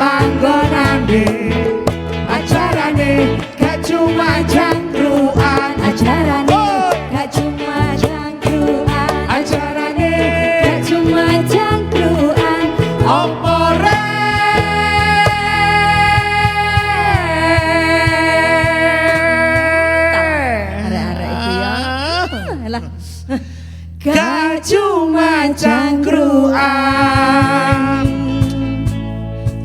panggonane acarane gak cuma jangkruan Acarane gak cuma jangkruan acarane gak cuma jangkruan opo arek-arek iki ya lah gak cuma jangkruan.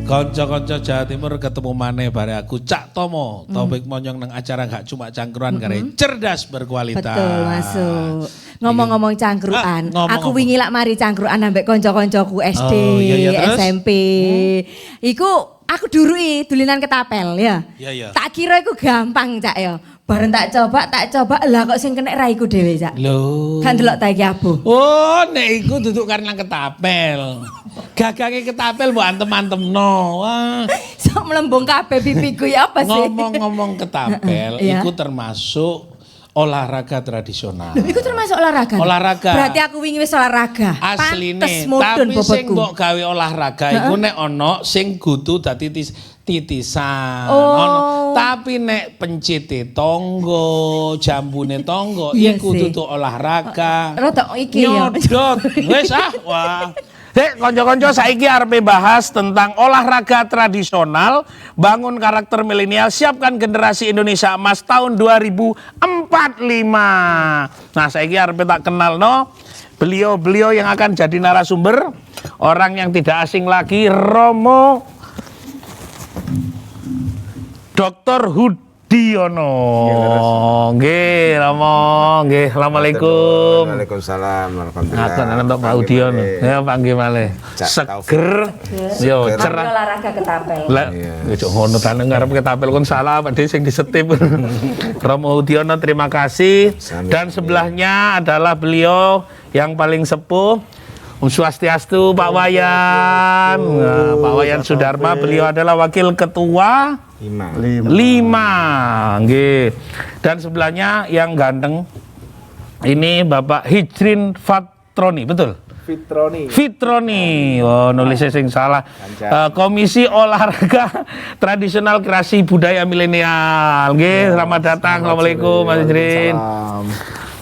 Konco-konco Jawa Timur ketemu maneh bare aku Cak Tomo. Topik monyong nang acara gak cuma cangkruan kare cerdas berkualitas. betul masuk. Ngomong-ngomong cangkruan, ngomong-ngomong. aku wingi lak mari cangkruan ambek kanca-kancaku SD, Oh, iya, terus? SMP. Iku aku durui dulinan ketapel ya. Iya, iya. Tak kira iku gampang Cak ya. Bareng tak coba lah kok sing kena raiku dhewe Cak. Lho. Kan delok ta iki abuh. Oh, nek iku duduk karena ketapel. Gagange ketapel mbok antem-antemno. Wah. Sok melembung kabeh pipiku ya apa sih? Ngomong-ngomong ketapel, Iya. iku termasuk olahraga tradisional. Loh, iku termasuk olahraga. Olahraga. Berarti aku wingi wis olahraga. Asline, Pantes mudhun tapi sing bobotku. mbok gawe olahraga iku nek ono sing kudu dadi titisan. Oh. Ono. Tapi nek pencite tonggo, jambune tonggo Iya iku sih. dudu olahraga. Rada iki ya. Nyodot. Wis wah. Dek, konco-konco saiki arepe bahas tentang olahraga tradisional, bangun karakter milenial, siapkan generasi Indonesia Emas tahun 2045. Nah, saiki arepe tak kenal no. Beliau yang akan jadi narasumber, orang yang tidak asing lagi, Romo Dr. Hudiono. Nggih, Romo, nggih. Assalamualaikum. Waalaikumsalam warahmatullahi Ngaten untuk Pak Udiono. Ya panggih malih. Cak Seger. Yo Aku cerah. olahraga ketapel. Lah, cok ngono ta ngarep ketapel kon salah Pak Dhewe sing disetip. Romo Udiono terima kasih. Dan sebelahnya adalah beliau yang paling sepuh. Om Swastiastu Pak Wayan. Nah, Pak Wayan Sudarma, beliau adalah wakil ketua 5. 5. Nggih. Dan sebelahnya yang ganteng ini Bapak Hijrin Fatroni, betul? Fitroni, oh nulisnya sing salah. Komisi Olahraga Tradisional Kreasi Budaya Milenial. Nggih, selamat datang. Assalamualaikum Mas Hijrin.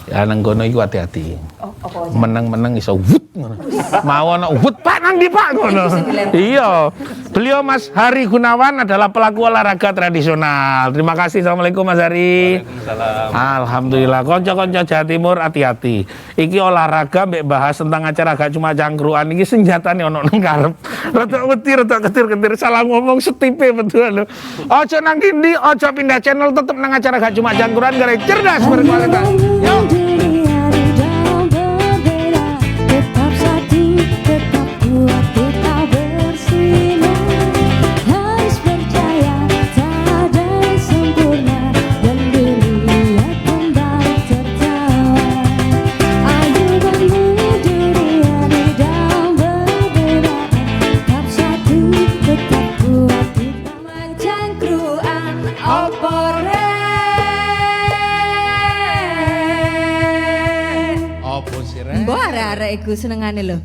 Ya nang kono iku hati-hati. Menang-menang iso wut ngono. Mau ana wut Pak nang ndi Pak ngono. Iya. Beliau Mas Hari Gunawan adalah pelaku olahraga tradisional. Terima kasih. Assalamualaikum Mas Hari. Waalaikumsalam. Alhamdulillah. Konco-konco Jawa Timur hati-hati. Iki olahraga mbek bahas tentang acara gak cuma cangkruan iki senjatane ono nang karep. Rada wedi, rada ketir-ketir salah ngomong setipe betul lho. Ojo nang kindi, ojo pindah channel, tetep nang acara gak cuma cangkruan gara cerdas berkualitas. Yuk. Tetap satu, tetap kuat, kita bersinar. Harus percaya, tak ada yang sempurna. Dan dilihat kembali tertawa. Ayo bangun dunia di dalam berbeda. Tetap satu, tetap kuat, kita mencangkruan opore. Opo sih Rek? Mbok arek-arek iku senengane lho.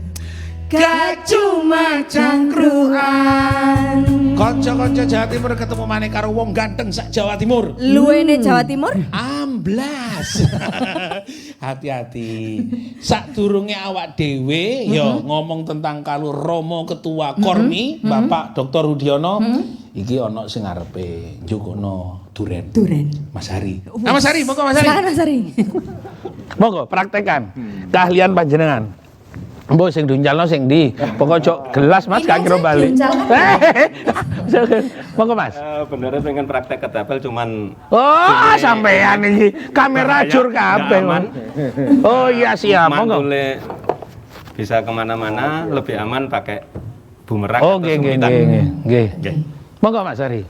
Gak cuma cangkruan. Konco-konco Jawa Timur ketemu maneh karo wong ganteng sak Jawa Timur. Luwene Jawa Timur? Amblas. Hati-hati. Sadurunge awak dhewe yo ngomong tentang kalau Romo Ketua Kormi, Bapak Dr. Hudiono, iki ana sing arepe njukono duren. Mas Hari. Ah Mas Hari, monggo Mas Hari. Silakan Mas Ari. Monggo praktekan keahlian panjenengan. Mbok sing diuncalno sing ndi? Pokok cok gelas Mas gak kira balik. Monggo Mas. Benernya pengen praktek ketapel cuman Oh, sampean iki kamera jur kabeh. aman. Oh iya siap, monggo. Mantule bisa kemana-mana lebih aman pakai bumerang Oh, atau nggih nggih sumpitan. nggih. Nggih. Monggo Mas Ari.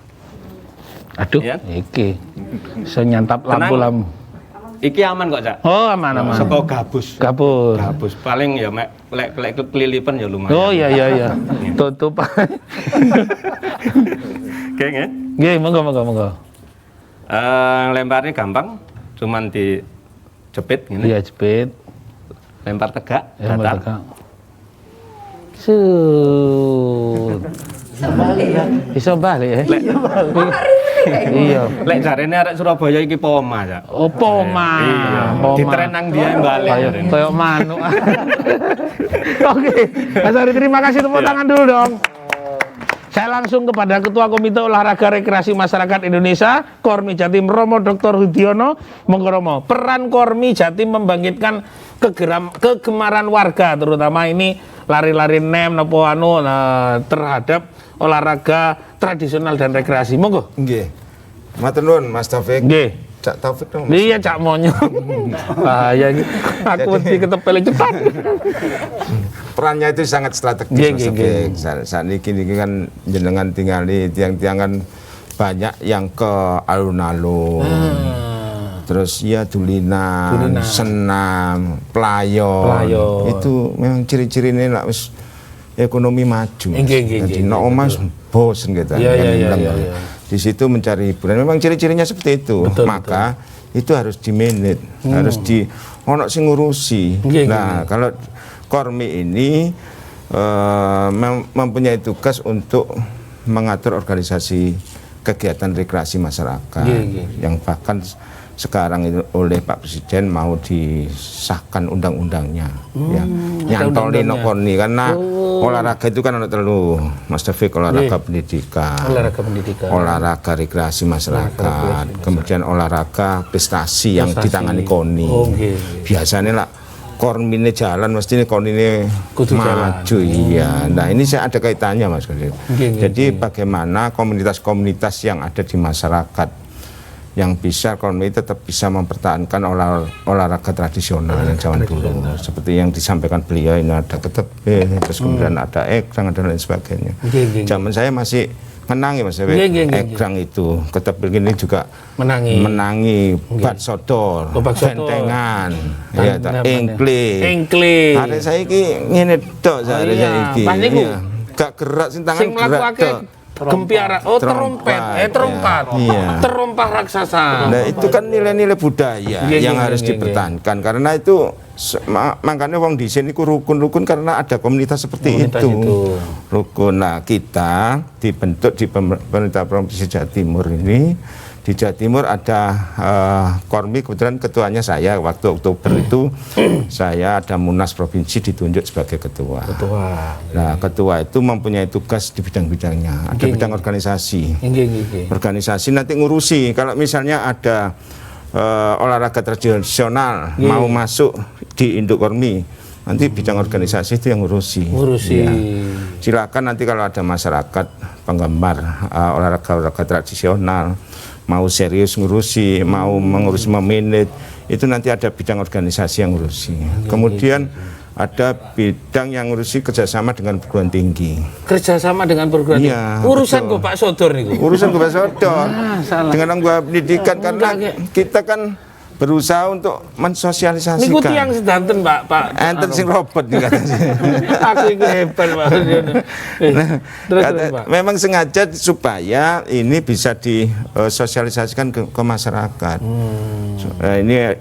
Aduh, Ya. iki. So nyantap Tenang. lampu-lampu. Iki aman kok, Cak. Oh, aman-aman. Seko gabus. Gabus. Gabus paling ya mek lek kelilipan ya lumayan. Oh iya iya iya. Tutup. Oke, nggih. Nggih, monggo monggo monggo. Lemparnya gampang, cuman dijepit gini. Iya, jepit. Lempar tegak, Ya, datar. mereka. Sud. Bisa balik ya. Iya. Lek jarene arek Surabaya iki poma, Cak. Oh, poma. Iya. Poma. Ditrenang dia balik. Kayak manuk. Oke, Mas Ari terima kasih, tepuk tangan dulu dong. Saya langsung kepada Ketua Komite Olahraga Rekreasi Masyarakat Indonesia, Kormi Jatim Romo Dr. Hudiono. Monggo Romo, peran Kormi Jatim membangkitkan kegemaran warga, terutama ini lari-lari nem nopo anu terhadap olahraga tradisional dan rekreasi. Monggo. Nggih. Matur nuwun Mas Taufik. Nggih. Cak Taufik dong. Mas. Iya Cak Monyo. Bahaya iki. Aku mesti ketepel cepat. Perannya itu sangat strategis Mas Taufik. Saat ini kan jenengan tinggal di tiang-tiang kan banyak yang ke alun-alun. Terus ya dulinan, senam, pelayon. Itu memang ciri-cirinya lah wis ekonomi maju. Jadi nek omas bosen gitu. Iya. Di situ mencari hiburan. Memang ciri-cirinya seperti itu. Maka itu harus di-manage, harus ono sing ngurusi. Nah, kalau Kormi ini mempunyai tugas untuk mengatur organisasi kegiatan rekreasi masyarakat yang bahkan sekarang itu oleh Pak Presiden mau disahkan undang-undangnya ya. Nyantoli nokoni karena olahraga itu kan ada telu Mas Taufik, olahraga pendidikan, olahraga rekreasi masyarakat, kemudian olahraga prestasi yang ditangani KONI. Biasanya lah Kormine jalan mesti ini KONI maju. Iya. Nah, ini saya ada kaitannya Mas. Jadi bagaimana komunitas-komunitas yang ada di masyarakat yang bisa Kormi tetap bisa mempertahankan olahraga tradisional yang zaman dulu, seperti yang disampaikan beliau, ini ada ketebih, terus kemudian ada ekrang dan lain sebagainya. Zaman saya masih menangi Mas ekrang itu, ketebih ini juga menangi bat sodor, bentengan, ya engkle. Ada saya ini ngene tok saya iki. Gak gerak sing tangan gerak tok. Gempiara, terompah raksasa. Nah, itu kan nilai-nilai budaya yang harus dipertahankan karena itu makanya wong di sini rukun-rukun karena ada komunitas seperti itu. Rukun. Nah, kita dibentuk di pemerintah Provinsi Jawa Timur ini. Di Jawa Timur ada Kormi, kebetulan ketuanya saya waktu Oktober itu saya ada Munas Provinsi ditunjuk sebagai ketua. Nah, ketua itu mempunyai tugas di bidang-bidangnya. Ada bidang organisasi. Organisasi nanti ngurusi kalau misalnya ada olahraga tradisional mau masuk di induk Kormi, nanti bidang organisasi itu yang ngurusi. Ya. Silakan nanti kalau ada masyarakat penggemar olahraga tradisional mau serius ngurusi, mau mengurusi memanage, itu nanti ada bidang organisasi yang ngurusi. Kemudian ada bidang yang ngurusi kerjasama dengan perguruan tinggi. Kerjasama dengan perguruan tinggi. Urusan kok Pak Sodor nih. Urusan Pak Sodor. Dengan anggota pendidikan karena kita kan berusaha untuk mensosialisasikan. Niku tiyang sedanten Pak. Enten sing robot katanya. Aku iki hebat Pak. Pak. Memang sengaja supaya ini bisa disosialisasikan ke masyarakat. Ini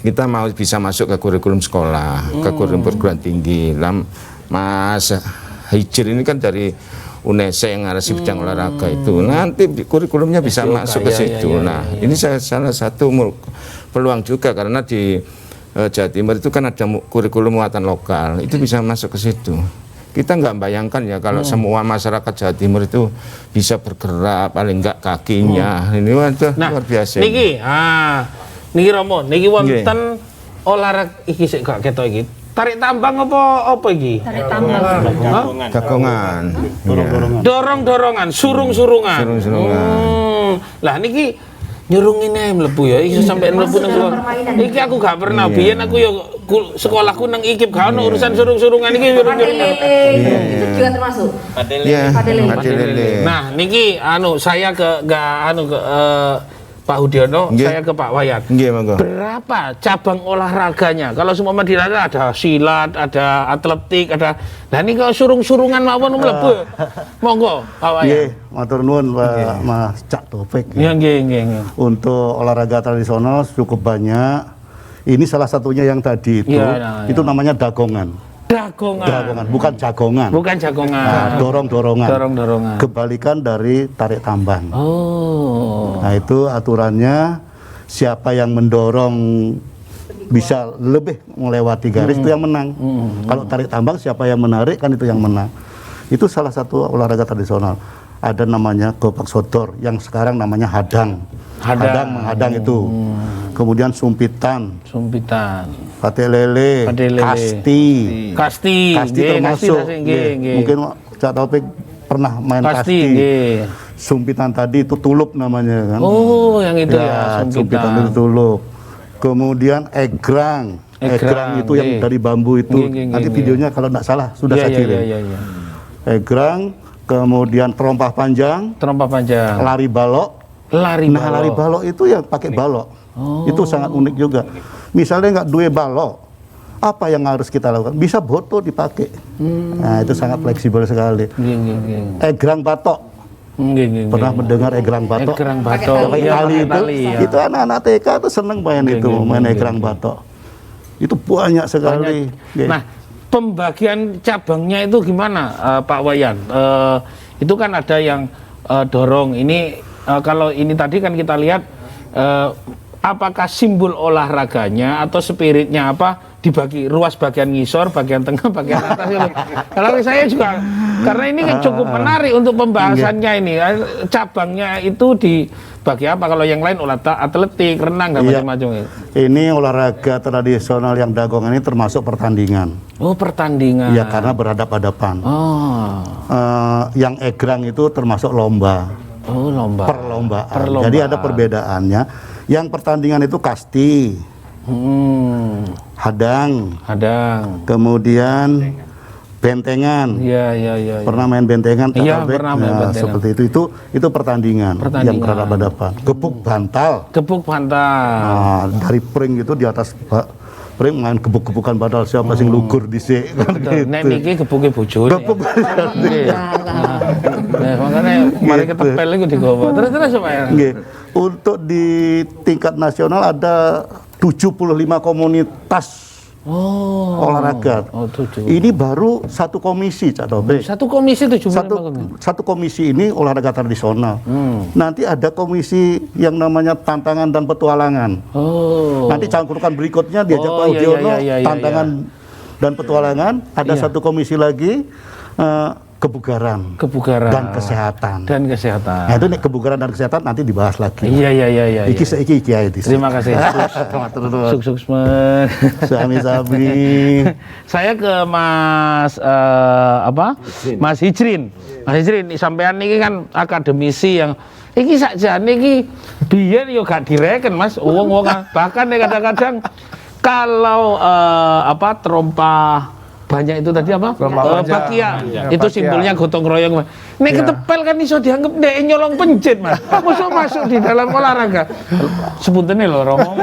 kita mau bisa masuk ke kurikulum sekolah, ke kurikulum perguruan tinggi. Mas Hijir ini kan dari UNESA yang ngarasi bidang olahraga itu. Nanti kurikulumnya bisa masuk ke situ. Nah, ini salah satu peluang juga karena di Jawa Timur itu kan ada kurikulum muatan lokal, itu bisa masuk ke situ. Kita nggak bayangkan ya kalau semua masyarakat Jawa Timur itu bisa bergerak, paling nggak kakinya. Ini luar biasa. Niki Romo, niki wonten olahraga iki sik gak ketok iki. Tarik tambang apa iki? Tarik tambang. Dagongan. Dorong-dorongan, surung-surungan. Lah niki nyurungine mlebu ya, iso sampai mlebu nang sekolah. Iki aku gak pernah, biyen aku ya sekolahku nang IKIP gak ono urusan surung-surungan iki nyurung-nyurungan. Itu juga termasuk. Padele. Nah, niki saya ke Pak Hudiono, saya ke Pak Wayat. Berapa cabang olahraganya? Kalau semua Madinah ada silat, ada atletik, ada. Nah ini kalau surung-surungan mawon mlebu. Monggo, Pak Wayat. Matur nuwun Pak Mas Cak Taufik. Nggih. Untuk olahraga tradisional cukup banyak. Ini salah satunya yang tadi itu namanya dagongan. Dagongan, bukan jagongan. Bukan jagongan. Nah, dorong-dorongan. Dorong-dorongan. Kebalikan dari tarik tambang. Oh. Nah, itu aturannya siapa yang mendorong bisa lebih melewati garis itu yang menang. Kalau tarik tambang siapa yang menarik kan itu yang menang. Itu salah satu olahraga tradisional. Ada namanya gopak sodor yang sekarang namanya hadang. Hadang menghadang itu. Kemudian sumpitan, pate lele, kasti termasuk. Mungkin Cak Taufik pernah main kasti. Sumpitan tadi itu tulup namanya kan. Oh, yang itu ya, sumpitan itu tulup. Kemudian egrang itu yang dari bambu itu. Nanti videonya kalau tidak salah sudah saya kirim. Egrang, kemudian terompah panjang, lari balok. Lari balok itu yang pakai balok. Itu sangat unik juga. Misalnya nggak dua balok, apa yang harus kita lakukan? Bisa boto dipakai. Nah, itu sangat fleksibel sekali. Egrang batok. Pernah mendengar egrang batok? Egrang batok. Pakai tali itu. Itu anak-anak TK itu seneng main itu, main egrang batok. Itu banyak sekali. Nah, pembagian cabangnya itu gimana, Pak Wayan? Itu kan ada yang dorong. Ini kalau ini tadi kan kita lihat apakah simbol olahraganya atau spiritnya apa dibagi ruas bagian ngisor, bagian tengah, bagian atas. Kalau saya juga karena ini kan cukup menarik untuk pembahasannya ini. Cabangnya itu dibagi apa? Kalau yang lain atletik, renang dan macam-macam. Ini olahraga tradisional yang dagongan ini termasuk pertandingan. Oh, pertandingan. Ya, karena berhadap-hadapan. Yang egrang itu termasuk lomba. Oh, lomba. Perlombaan. Jadi ada perbedaannya. Yang pertandingan itu kasti, hadang, kemudian bentengan. Iya. Pernah main bentengan? Iya, pernah main bentengan. Seperti itu pertandingan yang berhadapan-hadapan. Gebuk bantal. Nah, dari pring itu di atas pring main gebuk-gebukan badal siapa sing lugur dhisik kan gitu. Nek niki gebuke bojone. Makanya mari ketepel iku digowo. Terus Pak ya. Nggih. Untuk di tingkat nasional ada 75 komunitas olahraga. Ini baru satu komisi, Cak Taufik. Satu komisi 75 satu komisi ini olahraga tradisional. Nanti ada komisi yang namanya tantangan dan petualangan. Nanti cangkrukan berikutnya diajak Pak Udiono, tantangan dan petualangan. Ada satu komisi lagi kebugaran dan kesehatan. Nah, itu nih kebugaran dan kesehatan nanti dibahas lagi. Iya. Iki ae. Terima kasih. Sukses sami-sami. Saya ke Mas Mas Hijrin. Mas Hijrin, sampean niki kan akademisi yang iki sakjane iki biyen yo gak direken Mas. Wong bahkan kadang-kadang kalau terompah banyak itu tadi apa? Bakia. Itu simbolnya gotong royong. Nek ketepel kan iso dianggap nek nyolong pencet, Mas. Masuk di dalam olahraga. Sebutannya lho Romo.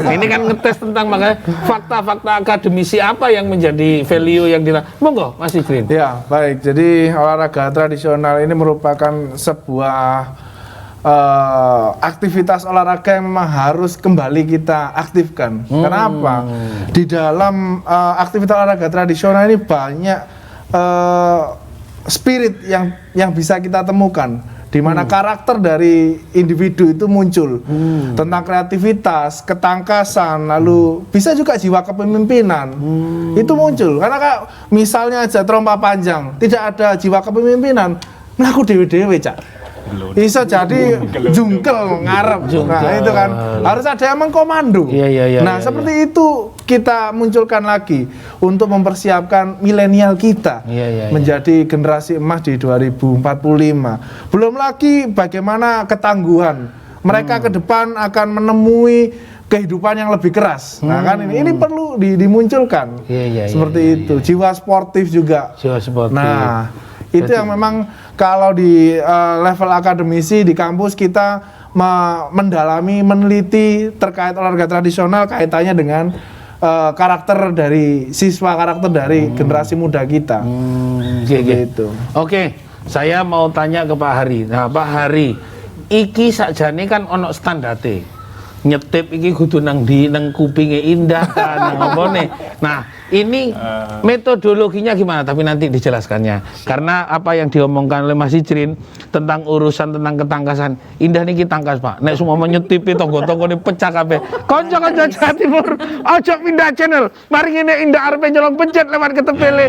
Ini kan ngetes tentang makanya fakta-fakta akademisi apa yang menjadi value yang monggo Mas Ikrin. Ya, baik. Jadi olahraga tradisional ini merupakan sebuah aktivitas olahraga yang memang harus kembali kita aktifkan. Kenapa? Di dalam aktivitas olahraga tradisional ini banyak spirit yang bisa kita temukan, di mana karakter dari individu itu muncul tentang kreativitas, ketangkasan, lalu bisa juga jiwa kepemimpinan itu muncul. Karena misalnya aja terompah panjang, tidak ada jiwa kepemimpinan, melaku dewe-dewe Cak. Bisa jadi jungkel ngarep. Nah, itu kan harus ada yang mengkomando. Seperti itu kita munculkan lagi untuk mempersiapkan milenial kita menjadi generasi emas di 2045. Belum lagi bagaimana ketangguhan mereka ke depan akan menemui kehidupan yang lebih keras. Nah kan ini perlu dimunculkan. Seperti itu. Jiwa sportif juga. Nah, itu yang memang kalau di level akademisi di kampus kita mendalami, meneliti terkait olahraga tradisional kaitannya dengan karakter dari siswa, karakter dari generasi muda kita. Gitu. Oke, saya mau tanya ke Pak Hari. Nah, Pak Hari, iki sakjane kan ono standarte. Nyetip iki kudu nang kupinge indah kan nang apa nih. Nah, Ini metodologinya gimana? Tapi nanti dijelaskannya. Karena apa yang diomongkan oleh Mas Hijrin tentang urusan tentang ketangkasan, indah niki tangkas Pak. Nek semua menyetipi tonggo-tonggo ini pecah kabeh. Konco-konco Jawa Timur, ojo pindah channel. Mari ngene indah arep nyolong pencet lewat ketepele.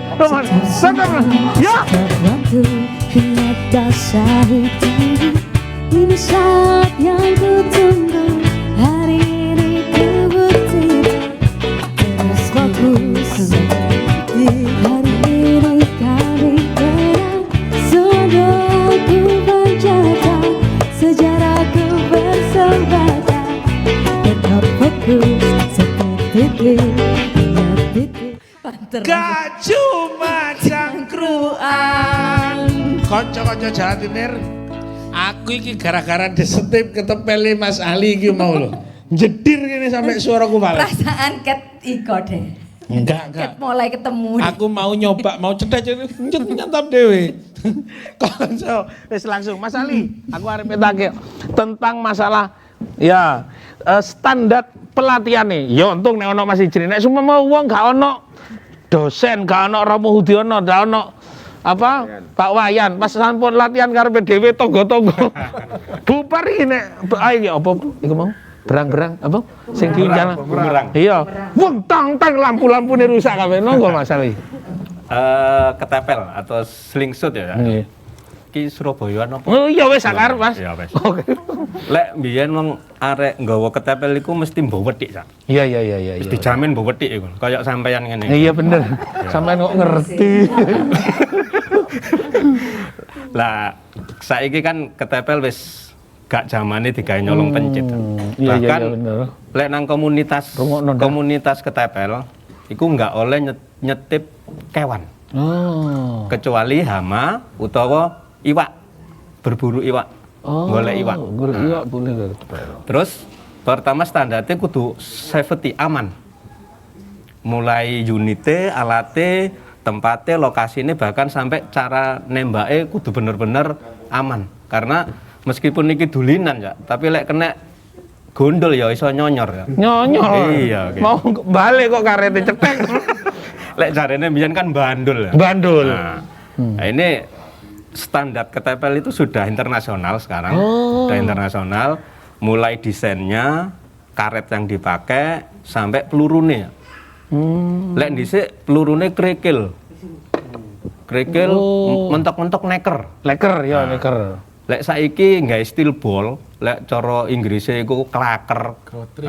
Ya. Waktu ingat dasar itu, ini saat yang ku tunggu. Hari ini ku buktikan, terus fokus di hari ini kami terang. Semua ku panjatkan, sejarahku bersambatan. Tetap fokus seperti itu. Gak cuma cangkruan. Konco-konco Jawa Timur, aku iki gara-gara disetip ketepele Mas Ali iki mau lho. Jedir gini sampai suaraku balik. Perasaan ket iko deh. Enggak. Ket mulai ketemu. Aku mau nyoba, mau cedak-cedak nyantap dewe. Konco, wis langsung Mas Ali, aku arep metake tentang masalah ya standar pelatihan nih. Ya untung nek ono Mas Hijrin, nek semua mau wong gak ono dosen, gak ono Romo Hudiono, gak ono apa Pak Wayan pas sampun latihan karepe dhewe tonggo-tonggo bubar iki nek iki apa iku mau berang-berang apa sing diunjang iya wong tang lampu-lampune rusak kabeh nonggo Mas Ali Ketepel atau slingshot ya. nggih Ki Surabaya apa? oh iya wis sakar Mas Ya wis. oke Lek mbiyen wong arek nggawa ketepel iku mesti mbok wedhik, Sak. iya Mesti dijamin mbok wedhik iku. Kayak sampeyan ngene. iya bener sampean kok ngerti Lah saiki kan ketepel wis gak zamane digawe nyolong pencet. iya Bahkan bener lek nang Rungokno, Dak. komunitas ketepel iku nggak oleh nyetip kewan oh kecuali hama utawa iwak, berburu iwak, golek iwak. golek iwak boleh Terus pertama standarnya kudu safety, aman. Mulai unite, alate, tempatnya, lokasinya, bahkan sampai cara nembake kudu bener-bener aman. Karena meskipun iki dulinan ya, tapi lek kena gondol ya iso nyonyor ya. nyonyor Iya, oke. mau balik kok karete cetek Lek jarene mbiyen kan bandul ya. bandul Nah, ini standar ketepel itu sudah internasional sekarang. Sudah internasional, mulai desainnya, karet yang dipakai, sampai pelurune. Lek dhisik pelurune kerikil. Kerikil mentok-mentok neker. leker ya leker Lek saiki nggawe steel ball, lek cara Inggrisnya iku klaker.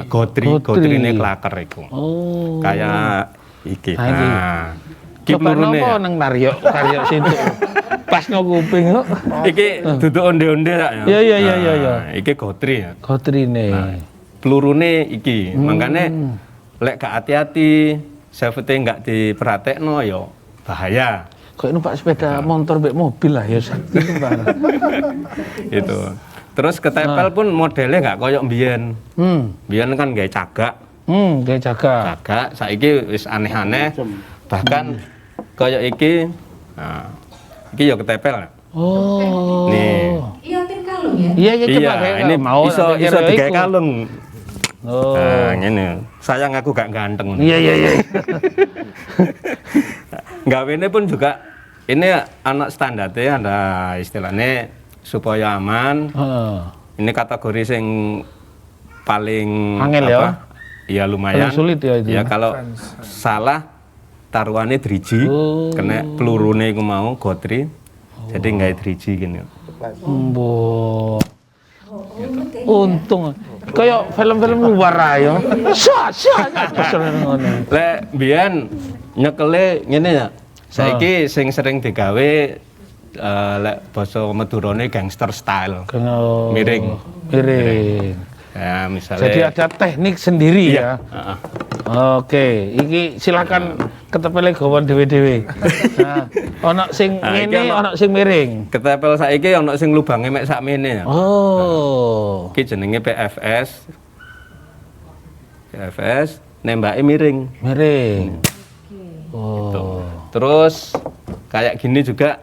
Godrine klaker iku. oh Kayak iki. Nah, iki. Nah, iki coba pelurune. nopo nang Naryo situ pas no kuping kok Iki duduk onde-onde rak ya. Iya. Nah, iki gotri ya. Gotrine Pelurune iki. Makanya lek gak hati-hati, safety nggak diperhatekno ya bahaya. kok numpak sepeda motor mbek mobil lah ya sakti Pak Itu. Terus ketepel pun modelnya nggak koyok mbiyen. Mbiyen kan gawe cagak. kayak jaga Cagak saiki wis aneh-aneh. Bahkan koyok iki. Nah, iki ya ketepel. oh Nih. Iya tim kalung ya. iya coba Iya, kayak ini mau iso digawe kalung. oh Nah, ngene. Sayang aku gak ganteng. iya Gawene pun juga ini anak standarnya ada istilahnya supaya aman. Ini kategori sing paling Angel ya? Iya lumayan. Paling sulit ya itu Ya ya? kalau salah taruhannya driji, Oh. kena pelurune iku mau gotri. Jadi nggak driji gini. Mbok. Untung kayak film-film luar ayo. Sya. Lek biyen nyekele ngene ya. Saiki sing sering digawe lek basa Madurane gangster style. Miring. Miring. Ya misalnya. Jadi ada teknik sendiri Iya. ya. Oke, iki silakan ketepele gawon dhewe-dhewe. Nah, ono sing Nah, iki ngene, ono sing miring. Ketepel saiki ana sing lubange mek sakmene ya. Oh. Iki jenenge PFS. PFS nembake miring. Miring. Gitu. Oh. Terus kayak gini juga.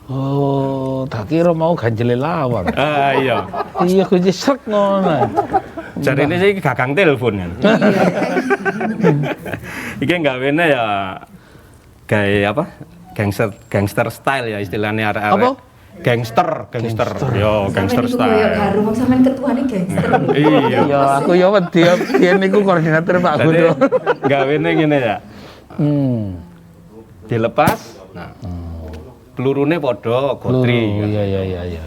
Oh, tak kira mau ganjele lawang. Ah iya. Iya kuwi srek ngono. Jadi ini sih gagang telepon kan. Iki gawene ya kayak apa? Gangster style ya istilahnya arek-arek. Apa? Gangster. Yo, gangster Sampeyan iku koyo style. karo wong sampean ketuane gangster. Iya. Ya aku ya wedi biyen niku koordinator Pak Jadi Gundo. gawene ngene ya. Dilepas. Nah. Pelurune padha gotri. Iya.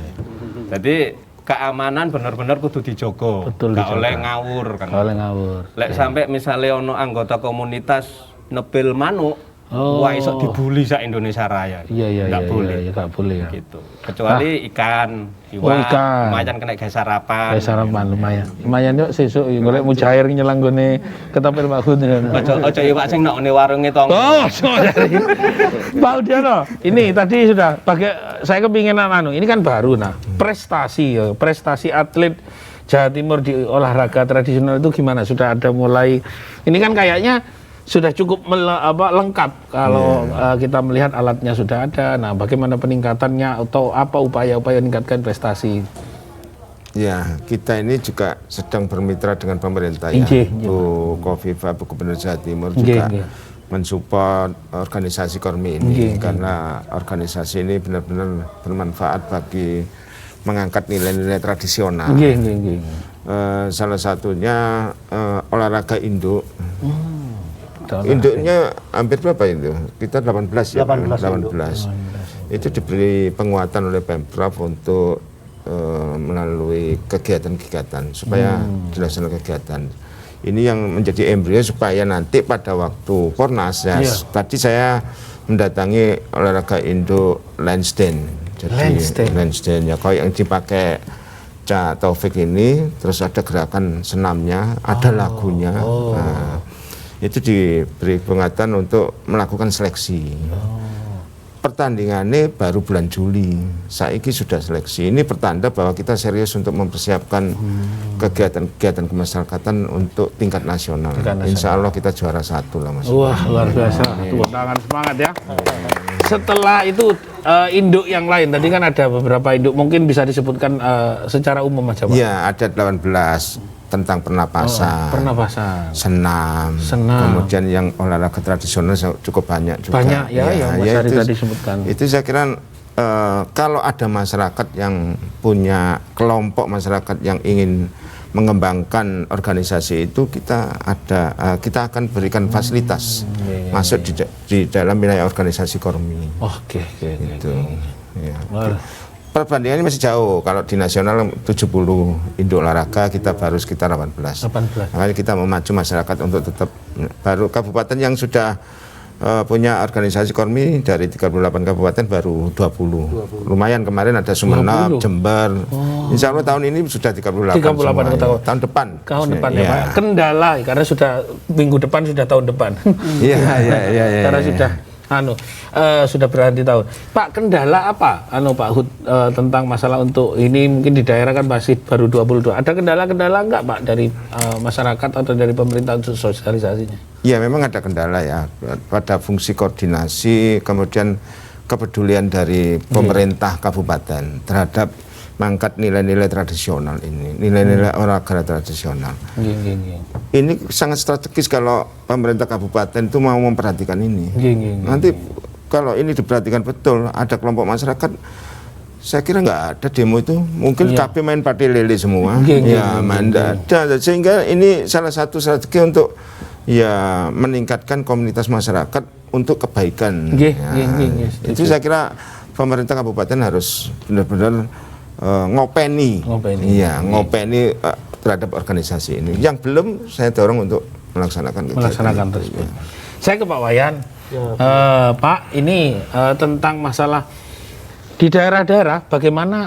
Jadi keamanan bener-bener kudu dijogo. Betul, Gak dijaga. oleh ngawur kan. Oleh ngawur. Lek sampai misalnya ono anggota komunitas nepil manuk, wah iso dibully sak Indonesia Raya. Iya, Nggak boleh. iya, nggak boleh ya. Gitu. Kecuali ikan, Oh, ikan. lumayan kena gas sarapan. Kayak sarapan lumayan. Lumayan yuk sesuk golek mujair nyelang gone ketapel Pak Gundo. Ojo iwak sing nek warunge tong. Oh, sorry. Pak Udiono, ini tadi sudah pakai saya kepinginan ini kan baru prestasi atlet Jawa Timur di olahraga tradisional itu gimana? Sudah ada mulai ini kan kayaknya sudah cukup lengkap kalau kita melihat alatnya sudah ada. Nah, bagaimana peningkatannya atau apa upaya-upaya meningkatkan prestasi? Ya, kita ini juga sedang bermitra dengan pemerintah ya. Bu Kofifa, Bu Gubernur Jawa Timur juga mensupport organisasi Kormi ini karena organisasi ini benar-benar bermanfaat bagi mengangkat nilai-nilai tradisional. Salah satunya olahraga induk. Induknya hampir berapa itu? Kita 18 ya. 18. Itu diberi penguatan oleh Pemprov untuk melalui kegiatan-kegiatan supaya dilaksanakan kegiatan. Ini yang menjadi embrio supaya nanti pada waktu Pornas ya. Tadi saya mendatangi olahraga induk lansden. Jadi lansden ya kalau yang dipakai Cak Taufik ini, terus ada gerakan senamnya, ada lagunya. Nah, itu diberi penguatan untuk melakukan seleksi. Pertandingannya baru bulan Juli, saiki sudah seleksi. Ini pertanda bahwa kita serius untuk mempersiapkan kegiatan-kegiatan kemasyarakatan untuk tingkat nasional. Insya Allah kita juara 1 lah Mas. Wah, luar biasa. Tepuk tangan semangat ya. Setelah itu induk yang lain, tadi kan ada beberapa induk, mungkin bisa disebutkan secara umum aja Pak. Iya, ada 18 tentang pernapasan, senam, kemudian yang olahraga tradisional cukup banyak juga. Banyak ya, Mas Ari tadi sebutkan. Itu saya kira kalau ada masyarakat yang punya kelompok masyarakat yang ingin mengembangkan organisasi itu, kita akan berikan fasilitas masuk di dalam wilayah organisasi Kormi. Oke. Gitu. Ya. Perbandingannya masih jauh. Kalau di nasional 70 induk olahraga, kita baru sekitar 18. Makanya kita memacu masyarakat untuk tetap, baru kabupaten yang sudah punya organisasi Kormi dari 38 kabupaten baru 20. Lumayan, kemarin ada Sumeneb, Jember. Insya Allah tahun ini sudah 38 tahun depan. Tahun depan ya Pak. Kendala karena sudah minggu depan sudah tahun depan. Iya. Karena sudah berhenti tahun. Pak, kendala apa Pak Hud tentang masalah untuk ini, mungkin di daerah kan masih baru 22. Ada kendala-kendala enggak Pak dari masyarakat atau dari pemerintah untuk sosialisasinya? Iya, memang ada kendala ya pada fungsi koordinasi, kemudian kepedulian dari pemerintah kabupaten terhadap mengangkat nilai-nilai tradisional ini, nilai-nilai olahraga tradisional. Ini sangat strategis kalau pemerintah kabupaten itu mau memperhatikan ini. Nanti kalau ini diperhatikan betul, ada kelompok masyarakat, saya kira nggak ada demo itu, mungkin KB main partai lele semua, ada. Sehingga ini salah satu strategi untuk ya meningkatkan komunitas masyarakat untuk kebaikan. Itu saya kira pemerintah kabupaten harus benar-benar ngopeni terhadap organisasi ini. Yang belum saya dorong untuk melaksanakan tersebut. Saya ke Pak Wayan. Pak, ini tentang masalah di daerah-daerah, bagaimana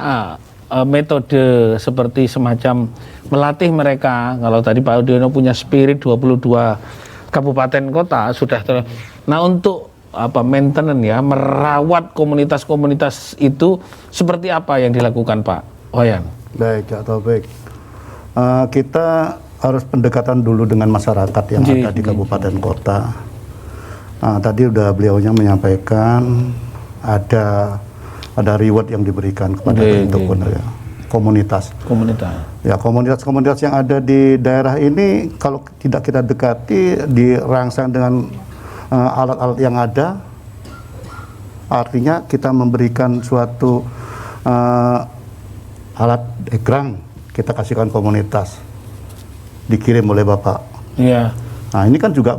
metode seperti semacam melatih mereka. Kalau tadi Pak Udiono punya spirit 22 kabupaten kota sudah nah untuk maintenance ya, merawat komunitas-komunitas itu seperti apa yang dilakukan Pak Wayan? Baik, Cak Taufik. Kita harus pendekatan dulu dengan masyarakat yang ada di kabupaten kota. Tadi udah beliaunya menyampaikan ada reward yang diberikan kepada bentuk komunitas. Ya, komunitas-komunitas yang ada di daerah ini kalau tidak kita dekati, dirangsang dengan alat-alat yang ada, artinya kita memberikan suatu alat egrang, kita kasihkan komunitas, dikirim oleh Bapak. Iya. Nah, ini kan juga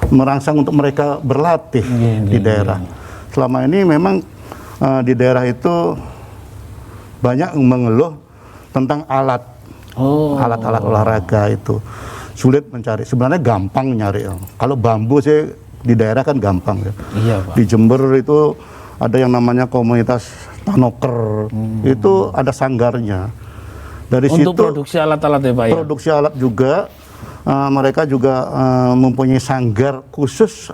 merangsang untuk mereka berlatih di daerah. Selama ini memang di daerah itu banyak mengeluh tentang alat-alat olahraga itu sulit mencari. Sebenarnya gampang nyari. Kalau bambu sih di daerah kan gampang ya. Iya, Pak. Di Jember itu ada yang namanya komunitas Tanoker. Itu ada sanggarnya. Dari Untuk situ produksi alat-alat ya, Pak ya. produksi alat juga, mereka juga mempunyai sanggar khusus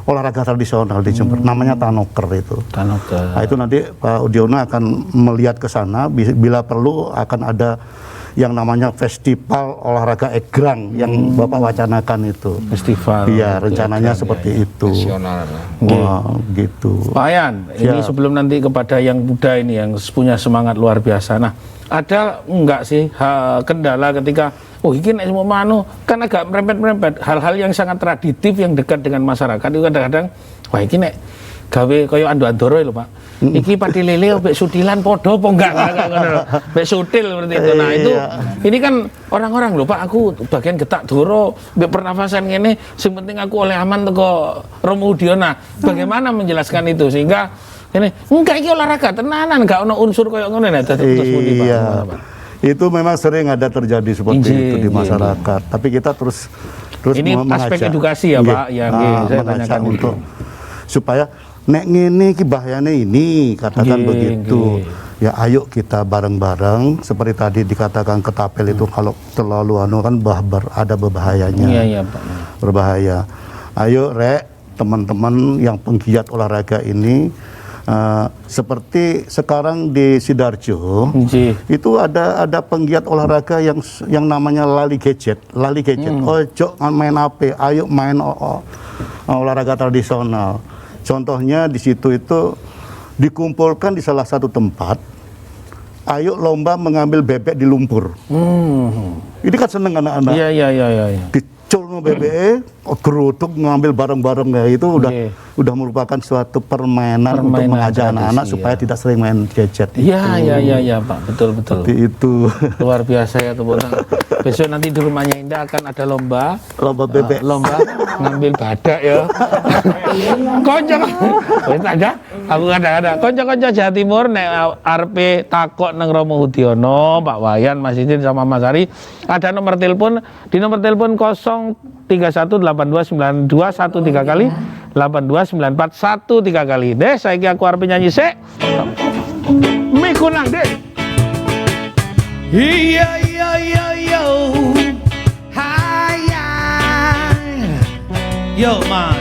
olahraga tradisional di Jember, namanya Tanoker itu. Tanoker. Nah, itu nanti Pak Udiono akan melihat ke sana, bila perlu akan ada yang namanya festival olahraga egrang yang Bapak wacanakan itu. Festival. Iya, rencananya seperti itu. Nasional. Wah, gitu. Pak Ayan, ini Siap. sebelum nanti kepada yang muda ini yang punya semangat luar biasa. Nah, ada enggak sih kendala ketika ini nek semua manu kan agak merempet-merempet hal-hal yang sangat traditif yang dekat dengan masyarakat itu kadang-kadang wah ini nek gawe koyo ando-andoro lho Pak. Iki pati lele mbek sutilan podo apa enggak mbek sutil seperti itu. Nah, itu ini kan orang-orang lho Pak, aku bagian getak doro mbek pernafasan ngene sing penting aku oleh aman teko Romo Udiono. Bagaimana menjelaskan itu sehingga ini enggak iki olahraga tenanan enggak ono unsur koyo ngono nek terus pundi Pak. Iya. Itu memang sering ada terjadi seperti itu di masyarakat. Tapi kita terus ini aspek edukasi ya Pak, yang saya tanyakan untuk supaya nek ngene iki bahayane ini, katakan begitu. Ya ayo kita bareng-bareng seperti tadi dikatakan ketapel itu kalau terlalu kan ada berbahayanya. Iya Pak. Berbahaya. Ayo rek teman-teman yang penggiat olahraga ini seperti sekarang di Sidoarjo itu ada penggiat olahraga yang namanya lali gadget. Ojo main HP, ayo main olahraga tradisional. Contohnya di situ itu dikumpulkan di salah satu tempat. Ayo lomba mengambil bebek di lumpur. Ini kan seneng anak-anak. Iya. Dicul bebek, geruduk ngambil bareng-bareng ya itu udah merupakan suatu permainan untuk mengajak anak-anak supaya tidak sering main gadget. Iya Pak, betul. Seperti itu. Luar biasa ya tepuk tangan. Besok nanti di rumahnya Indah akan ada lomba bebek. Lomba ngambil badak ya. Konco. Wis ada. Aku kadang-kadang konco-konco Jawa Timur nek arepe takok nang Romo Udiono, Pak Wayan, Mas Idin sama Mas Ari, ada nomor telepon di nomor telepon 0318292 13 kali 8294 13 kali. Deh, saiki aku arep nyanyi sik. Mikunang deh. Iya. Hai. Yo man.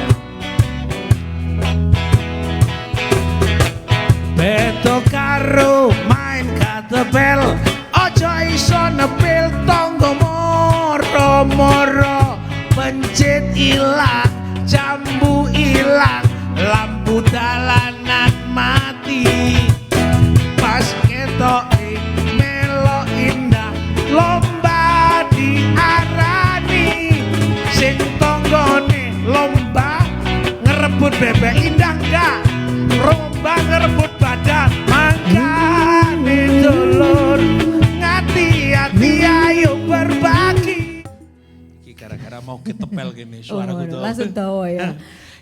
Beto karo main katepel, ojo iso nepil tonggo moro-moro, pencit ilang, jambu ilang, lampu dalanan mati. Pas ketok melo indah, lomba diarani, sing tonggone lomba ngerebut bebek indah enggak, lomba ngerebut badan, mangkane dulur ngati-hati ayo berbagi. Iki gara-gara mau ketepel gini suaraku tuh. Langsung tahu ya.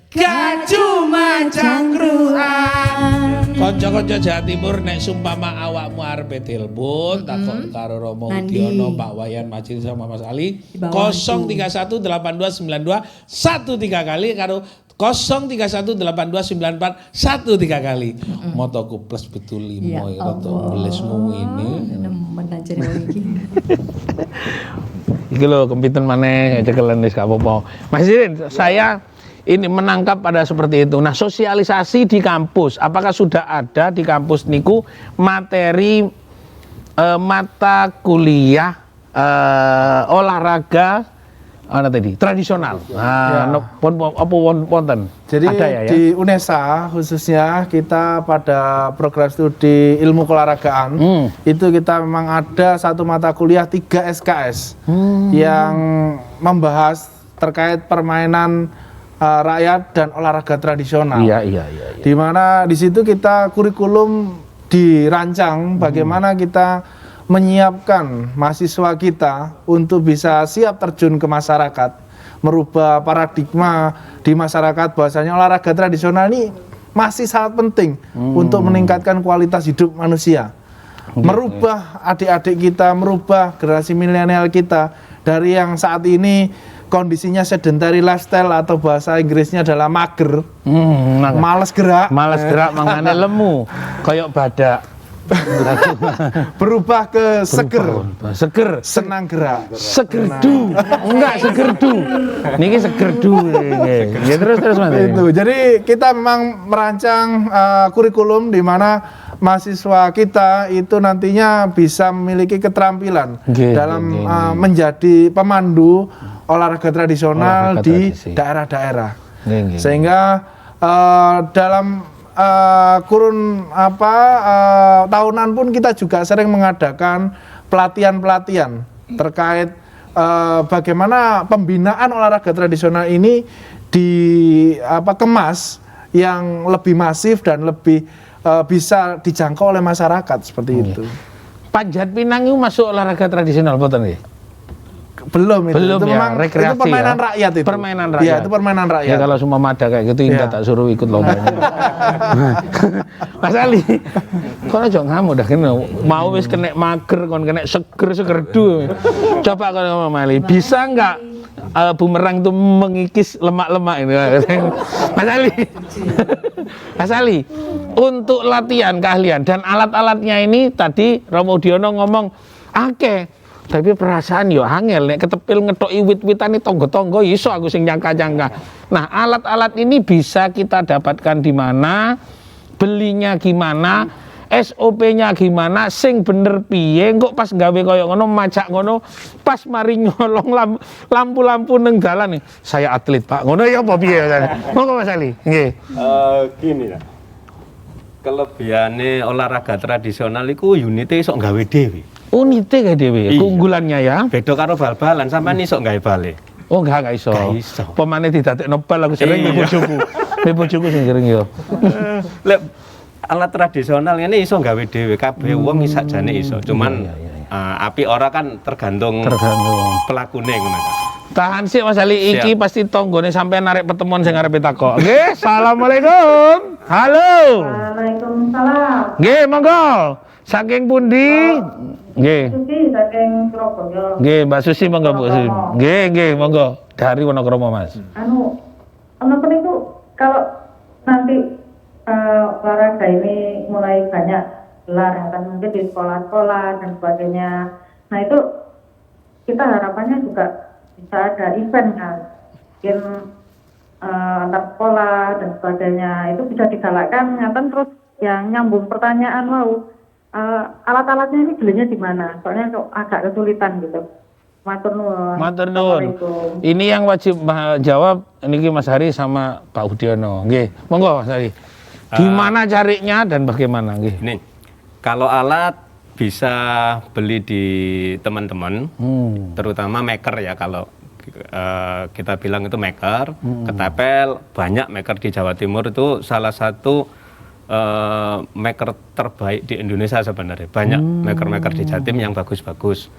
Gak cuma cangkruan. Konco-konco Jawa Timur nek sumpama awakmu arep telepon takon karo Romo Udiono, Pak Wayan, Macin sama Mas Ali 0318292 13 kali karo 0318294 13 kali. Motoku plus betul 5 ya to belesmu ini. Nemen aja iki. Iki lho kempiten maneh cekelan wis gak apa-apa. Mas Irin, saya ini menangkap pada seperti itu. Nah, sosialisasi di kampus, apakah sudah ada di kampus niku materi mata kuliah olahraga Ana tadi tradisional. Ya. Wonten. Jadi ada ya. di UNESA khususnya kita pada program studi ilmu keolahragaan itu kita memang ada satu mata kuliah 3 SKS yang membahas terkait permainan rakyat dan olahraga tradisional. Iya. Di mana di situ kita kurikulum dirancang bagaimana kita menyiapkan mahasiswa kita untuk bisa siap terjun ke masyarakat, merubah paradigma di masyarakat bahwasanya olahraga tradisional ini masih sangat penting untuk meningkatkan kualitas hidup manusia. Merubah adik-adik kita, merubah generasi milenial kita dari yang saat ini kondisinya sedentary lifestyle atau bahasa Inggrisnya adalah mager, males gerak, mangane lemu, koyok badak. berubah ke seger, senang gerak, segerdu, enggak segerdu, niki segerdu, ya terus Mas. Itu, jadi kita memang merancang kurikulum di mana mahasiswa kita itu nantinya bisa memiliki keterampilan dalam menjadi pemandu olahraga tradisional di daerah-daerah, sehingga dalam kurun tahunan pun kita juga sering mengadakan pelatihan-pelatihan terkait bagaimana pembinaan olahraga tradisional ini dikemas yang lebih masif dan lebih bisa dijangkau oleh masyarakat seperti itu. Panjat Pinang itu masuk olahraga tradisional betul nggih? Belum itu ya, memang rekreasi itu permainan ya. rakyat itu. Permainan rakyat. Iya, itu permainan rakyat. Ya kalau semua mada kayak gitu Indah tak suruh ikut lombanya. Mas Ali, kok aja ngamuk dah kena. Mau wis kena mager kon kena segerdu. Coba kalau Mas Ali, bisa enggak bumerang itu mengikis lemak-lemak ini? Mas Ali. Mas Ali, untuk latihan keahlian dan alat-alatnya ini tadi Romo Diono ngomong tapi perasaan yo angel nek ketepil ngetoki wit-witan iki tonggo-tonggo iso aku sing nyangka-nyangka. Nah, alat-alat ini bisa kita dapatkan di mana? Belinya gimana? SOP-nya gimana? Sing bener piye? Kok pas gawe koyo ngono macak ngono, pas mari nyolong lampu-lampu neng dalan nih. Saya atlet, Pak. Ngono ya apa piye? Monggo Mas Ali. Nggih. Gini lah. Kelebihane olahraga tradisional iku unite iso gawe dhewe. Unite kayak dewe, keunggulannya ya. Beda karo bal-balan, sampean iso gawe bale. Oh enggak iso. Pemane didadekno bal aku sering bojoku. Bojoku sing sering yo. Lek alat tradisional ini iso gawe dhewe, kabeh wong sakjane iso. Cuman api ora kan tergantung pelakune ngono. Tahan sih Mas Ali, iki pasti tonggone sampai narik pertemuan sing arepe takok. Nggih, assalamualaikum. Halo. Waalaikumsalam. Nggih, monggo. Saking pundi? Nggih. Susi saking Surabaya. Nggih, Mbak Susi monggo Bu Susi. Nggih, monggo. Dari Wonokromo, Mas. Apa itu kalau nanti olahraga ini mulai banyak gelar ya kan mungkin di sekolah-sekolah dan sebagainya. Nah, itu kita harapannya juga bisa ada event kan. Mungkin antar sekolah dan sebagainya itu bisa digalakkan nyata terus yang nyambung pertanyaan alat-alatnya ini belinya di mana? Soalnya agak kesulitan gitu. Matur nuwun. Matur nuwun. Ini yang wajib jawab niki Mas Hari sama Pak Udiono. Nggih. Monggo Mas Hari. Di mana carinya dan bagaimana nggih? Nih. Kalau alat bisa beli di teman-teman, terutama maker ya kalau kita bilang itu maker, ketapel, banyak maker di Jawa Timur itu salah satu maker terbaik di Indonesia sebenarnya. Banyak maker-maker di Jatim yang bagus-bagus.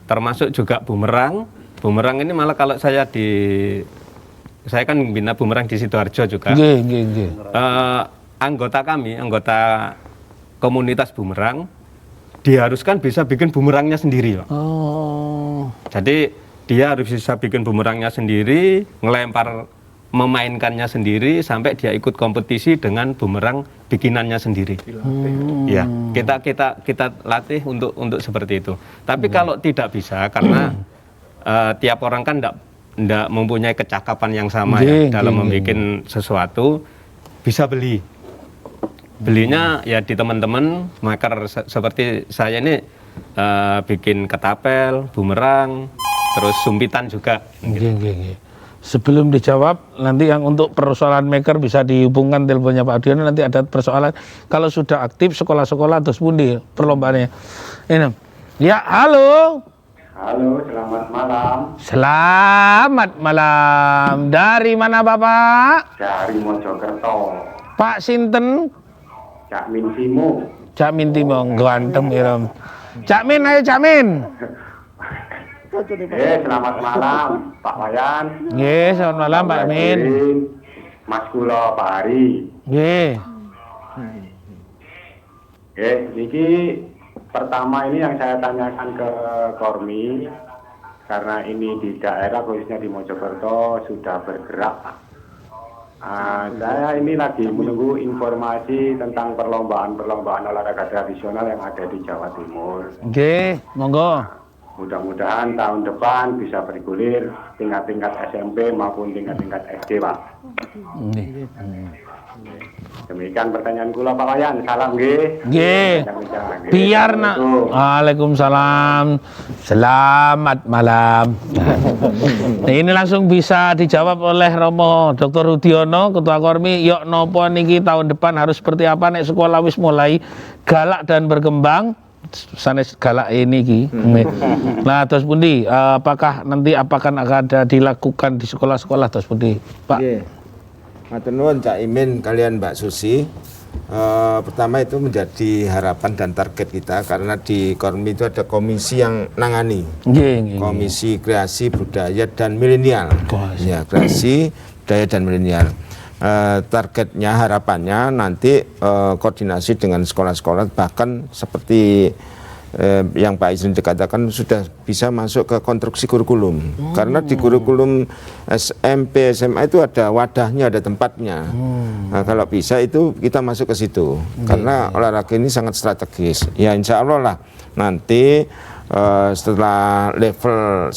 Termasuk juga bumerang. Bumerang ini malah kalau saya kan bina bumerang di Sidoarjo juga. Anggota kami, anggota komunitas bumerang diharuskan bisa bikin bumerangnya sendiri, Pak. Jadi dia harus bisa bikin bumerangnya sendiri, memainkannya sendiri sampai dia ikut kompetisi dengan bumerang bikinannya sendiri. Ya, kita latih untuk seperti itu. Tapi kalau tidak bisa karena tiap orang kan tidak mempunyai kecakapan yang sama dalam membuat sesuatu, bisa beli. Belinya ya di teman-teman maker seperti saya ini bikin ketapel, bumerang, terus sumpitan juga. Nggih. Sebelum dijawab, nanti yang untuk persoalan maker bisa dihubungkan teleponnya Pak Adiono, nanti ada persoalan. Kalau sudah aktif sekolah-sekolah terus pundi perlombaannya. Ini. Ya, halo. Halo, selamat malam. Selamat malam. Dari mana Bapak? Dari Mojokerto. Pak Sinten? Cak Min Timo. Cak Min Timo, ganteng ya. Cak Min, ayo Cak Min. Selamat malam, Pak Wayan. Nggih, selamat malam Pak Min. Mas Kula Pak Hari. Nggih. Niki pertama ini yang saya tanyakan ke Kormi, karena ini di daerah khususnya di Mojokerto sudah bergerak. Saya ini lagi menunggu informasi tentang perlombaan olahraga tradisional yang ada di Jawa Timur. Nggih, monggo. Mudah-mudahan tahun depan bisa bergulir tingkat-tingkat SMP maupun tingkat-tingkat SD, Pak. Demikian pertanyaan kula Pak Wayan. Salam nggih. Nggih. Biar nak. Waalaikumsalam. Selamat malam. Nah, ini langsung bisa dijawab oleh Romo Dr. Rudiono, Ketua Kormi. Yok nopo niki tahun depan harus seperti apa nek sekolah wis mulai galak dan berkembang. Sanes galak ini ki. Nah, terus pundi, apakah nanti akan ada dilakukan di sekolah-sekolah terus pundi, Pak? Matur nuwun Cak Imin kalian Mbak Susi. Pertama itu menjadi harapan dan target kita karena di Kormi itu ada komisi yang nangani. Komisi Kreasi Budaya dan Milenial. Ya, Kreasi Budaya dan Milenial. Targetnya, harapannya nanti koordinasi dengan sekolah-sekolah, bahkan seperti yang Pak Izrin dikatakan sudah bisa masuk ke konstruksi kurikulum. Karena di kurikulum SMP, SMA itu ada wadahnya, ada tempatnya. Nah, kalau bisa itu kita masuk ke situ. Karena olahraga ini sangat strategis. Ya insya Allah lah nanti setelah level 1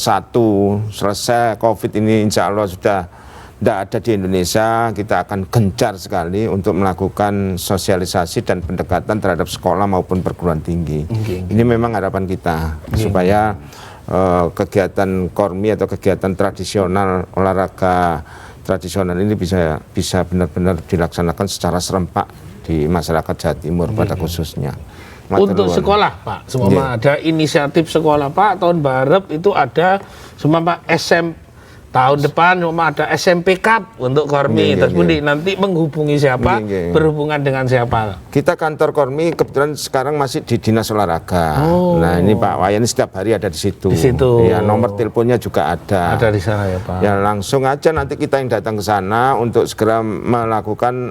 selesai COVID ini insya Allah sudah tidak ada di Indonesia, kita akan gencar sekali untuk melakukan sosialisasi dan pendekatan terhadap sekolah maupun perguruan tinggi. Ini memang harapan kita supaya kegiatan Kormi atau kegiatan tradisional, olahraga tradisional ini bisa benar-benar dilaksanakan secara serempak di masyarakat Jawa Timur pada khususnya. Untuk sekolah Pak, semua ada inisiatif sekolah Pak, tahun baru itu ada semua Pak tahun depan cuma ada SMP Cup untuk Kormi. Terus nanti menghubungi siapa, berhubungan dengan siapa? Kita kantor Kormi kebetulan sekarang masih di Dinas Olahraga. Nah ini Pak Wayan setiap hari ada di situ. Ya, nomor teleponnya juga ada. Ada di sana ya Pak. Ya langsung aja nanti kita yang datang ke sana untuk segera melakukan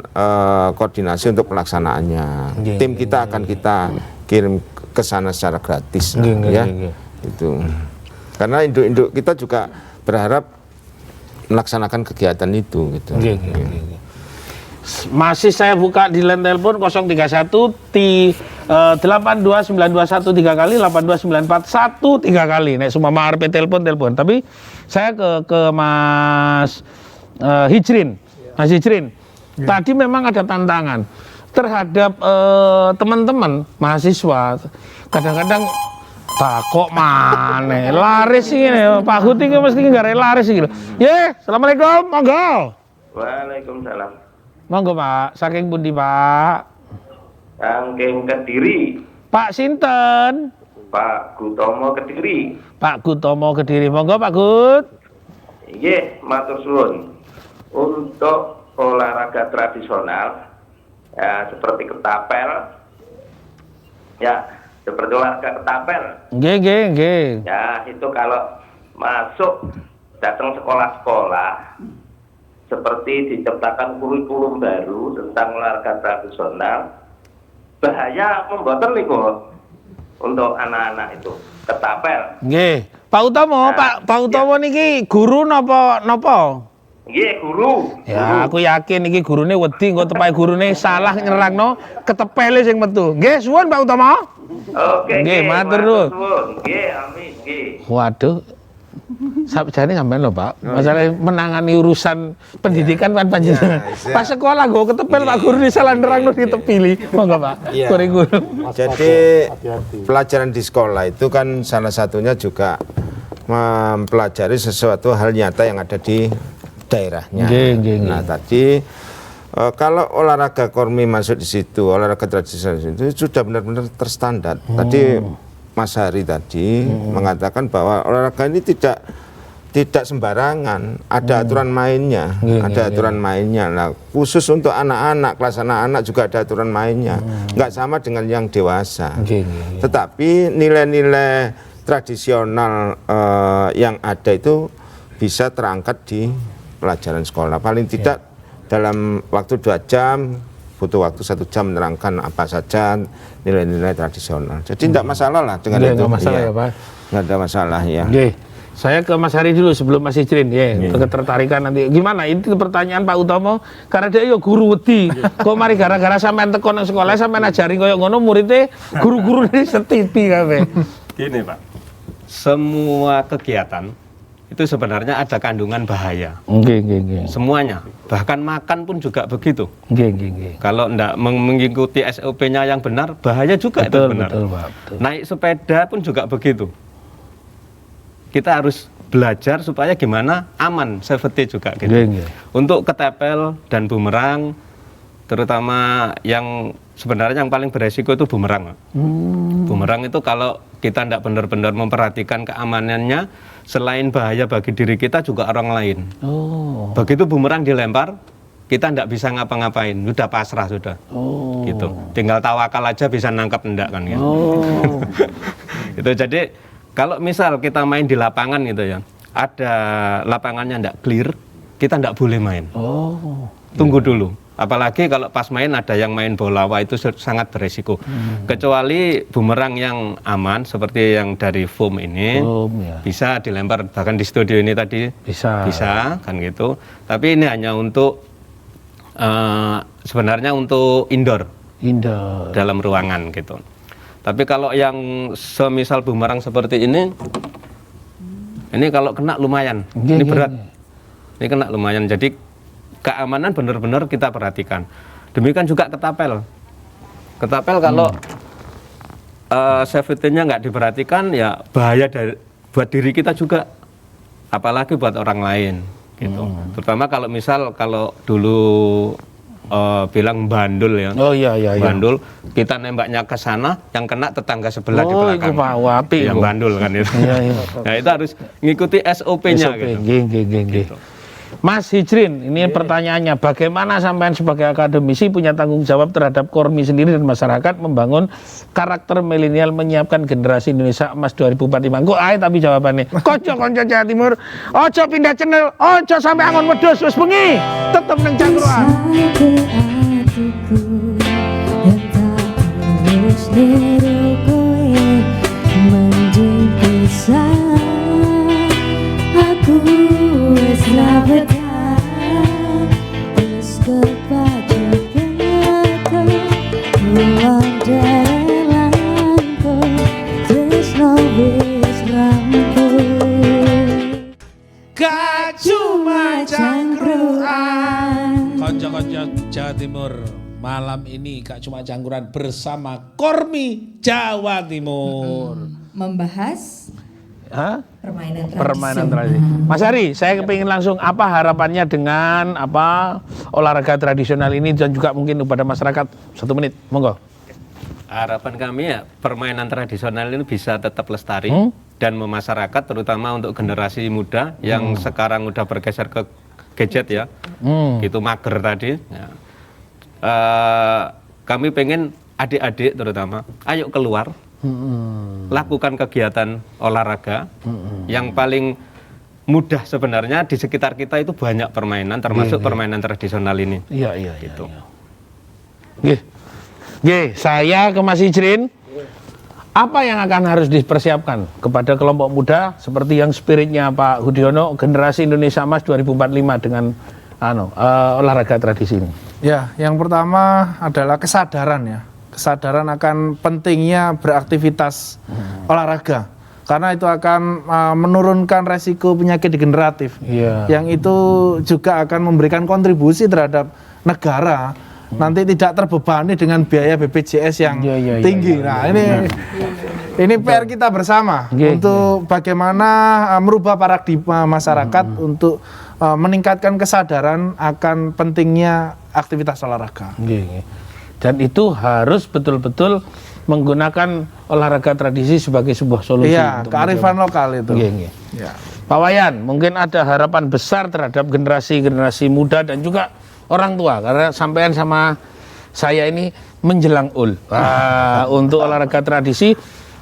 koordinasi untuk pelaksanaannya. Tim kita akan kita kirim ke sana secara gratis. Itu. Karena induk-induk kita juga berharap melaksanakan kegiatan itu gitu. Masih saya buka di line telepon 031 82921 3 kali, 82941 3 kali. Nek semua arep telepon. Tapi saya ke Mas Hijrin. Mas Hijrin. Tadi memang ada tantangan terhadap teman-teman mahasiswa. Kadang-kadang kok mana laris ini Pak Hut ini mesti nggak laris gitu. Assalamualaikum, monggo. Waalaikumsalam. Monggo Pak, saking pundi Pak? Saking Kediri. Pak sinten? Pak Gutomo Kediri. Pak Gutomo Kediri, monggo Pak Gut. Matur suwun. Untuk olahraga tradisional ya seperti ketapel, ya seperti olahraga ketapel. Nggih. Ya, itu kalau masuk datang sekolah-sekolah seperti diciptakan kurikulum baru tentang olahraga tradisional, bahaya memboten niku untuk anak-anak itu ketapel. Nggih. Pak Utomo, Pak Utomo niki guru napa? Nggih, guru. Ya, aku yakin iki gurune wedi engko tepae gurune salah nyerangno ketepele sing metu. Nggih, suwun Pak Utomo. Oke. Nggih, matur nuwun. Nggih, amin, nggih. Waduh. Sabjane sampean lho, Pak. Masalah menangani urusan pendidikan kan panjenengan. Pas sekolah nggo ketepel Pak gurune salah nerangno ditepili. Monggo, Pak. Kurikulum. Jadi pelajaran di sekolah itu kan salah satunya juga mempelajari sesuatu hal nyata yang ada di daerahnya. Nah tadi kalau olahraga Kormi masuk di situ, olahraga tradisional itu sudah benar-benar terstandar. Tadi Mas Hari tadi mengatakan bahwa olahraga ini tidak sembarangan, ada aturan mainnya, aturan mainnya. Nah, khusus untuk anak-anak, kelas anak-anak juga ada aturan mainnya, nggak sama dengan yang dewasa. Tetapi nilai-nilai tradisional yang ada itu bisa terangkat di pelajaran sekolah. Paling tidak dalam waktu 2 jam, butuh waktu 1 jam menerangkan apa saja nilai-nilai tradisional. Jadi tidak masalah lah dengan itu. Nggak masalah ya Pak. Nggak ada masalah ya. Saya ke Mas Hari dulu sebelum Mas Ijrin ketertarikan nanti. Gimana? Ini pertanyaan Pak Utomo karena dia yo guru wedi. Kok mari gara-gara sampean teko nang sekolah sampean ajari koyo ngono muridnya guru-guru ini setipi kabeh. Gini Pak, semua kegiatan itu sebenarnya ada kandungan bahaya. Semuanya, bahkan makan pun juga begitu. Kalau tidak mengikuti SOP-nya yang benar, bahaya juga. Betul, itu benar. Betul. Naik sepeda pun juga begitu. Kita harus belajar supaya gimana aman, safety juga. Gitu. Untuk ketapel dan bumerang, terutama yang sebenarnya yang paling beresiko itu bumerang. Bumerang itu kalau kita tidak benar-benar memperhatikan keamanannya, selain bahaya bagi diri kita juga orang lain. Begitu bumerang dilempar, kita tidak bisa ngapa-ngapain, sudah pasrah sudah. Gitu. Tinggal tawakal aja bisa nangkap enggak kan gitu. Itu jadi kalau misal kita main di lapangan gitu ya, ada lapangannya tidak clear, kita tidak boleh main. Tunggu dulu. Apalagi kalau pas main ada yang main bola, wah itu sangat beresiko. Kecuali bumerang yang aman seperti yang dari foam ini, bisa dilempar bahkan di studio ini tadi bisa kan gitu. Tapi ini hanya untuk sebenarnya untuk indoor dalam ruangan gitu. Tapi kalau yang semisal bumerang seperti ini kalau kena lumayan, ini berat, ini kena lumayan. Jadi keamanan benar-benar kita perhatikan. Demikian juga ketapel. Ketapel kalau safety-nya nggak diperhatikan, ya bahaya buat diri kita juga, apalagi buat orang lain. Gitu. Terutama kalau misal kalau dulu bilang bandul ya. Bandul, kita nembaknya ke sana, yang kena tetangga sebelah di belakang. Yang bandul kan itu. Nah itu harus ngikuti SOP-nya. Gitu. Mas Ijrin, ini pertanyaannya, bagaimana sampean sebagai akademisi punya tanggung jawab terhadap Kormi sendiri dan masyarakat membangun karakter milenial menyiapkan generasi Indonesia Emas 2045? Kok ae tapi jawabannya, konco-konco Jawa Timur, ojo pindah channel, ojo sampai angon wedhus wis bengi, tetep nang cangkruan. Konco-konco Jawa Timur, malam ini Kak Cuma Cangkuran bersama Kormi Jawa Timur membahas permainan tradisi. Mas Hari, saya kepingin langsung apa harapannya dengan olahraga tradisional ini dan juga mungkin kepada masyarakat. 1 menit, monggo. Harapan kami ya permainan tradisional ini bisa tetap lestari dan memasyarakat, terutama untuk generasi muda yang sekarang udah bergeser ke gadget ya, gitu mager tadi. Ya. Kami pengen adik-adik terutama, ayo keluar. Lakukan kegiatan olahraga. Yang paling mudah sebenarnya di sekitar kita itu banyak permainan, termasuk permainan tradisional ini. Gitu. Saya ke Mas Ijrin. Apa yang akan harus dipersiapkan kepada kelompok muda seperti yang spiritnya Pak Hudiono, generasi Indonesia Emas 2045 dengan olahraga tradisi ini? Ya, yang pertama adalah kesadaran ya. Kesadaran akan pentingnya beraktivitas olahraga, karena itu akan menurunkan resiko penyakit degeneratif, yang itu juga akan memberikan kontribusi terhadap negara nanti tidak terbebani dengan biaya BPJS yang tinggi. Nah, ini PR kita bersama untuk bagaimana merubah paradigma masyarakat untuk meningkatkan kesadaran akan pentingnya aktivitas olahraga. Dan itu harus betul-betul menggunakan olahraga tradisi sebagai sebuah solusi. Iya, kearifan lokal itu. Ya. Pak Wayan, mungkin ada harapan besar terhadap generasi-generasi muda dan juga orang tua, karena sampean sama saya ini menjelang untuk olahraga tradisi.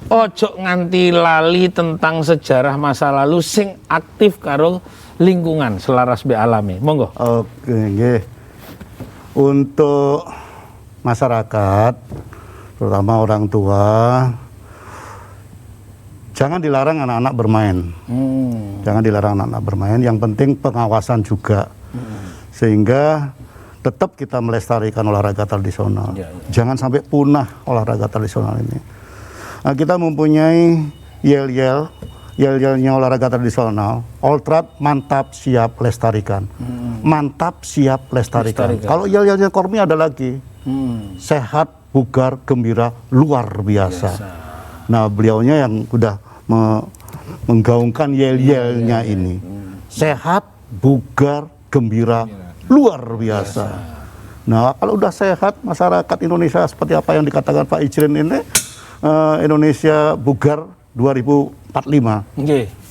Ojo nganti lali tentang sejarah masa lalu sing aktif karo lingkungan selaras be alami. Monggo. Oke, nggih. Untuk masyarakat, terutama orang tua, jangan dilarang anak-anak bermain. Jangan dilarang anak-anak bermain. Yang penting pengawasan juga, sehingga tetap kita melestarikan olahraga tradisional. Jangan sampai punah olahraga tradisional ini. Nah, kita mempunyai yel-yelnya olahraga tradisional. Oltrat mantap siap lestarikan. Mantap siap lestarikan. Kalau yel-yelnya Kormi ada lagi. Sehat, bugar, gembira, luar biasa. Nah, beliaunya yang sudah menggaungkan yel-yelnya ini. Sehat, bugar, gembira, luar biasa. Nah, kalau udah sehat, masyarakat Indonesia seperti apa yang dikatakan Pak Ijrin ini, Indonesia bugar 2045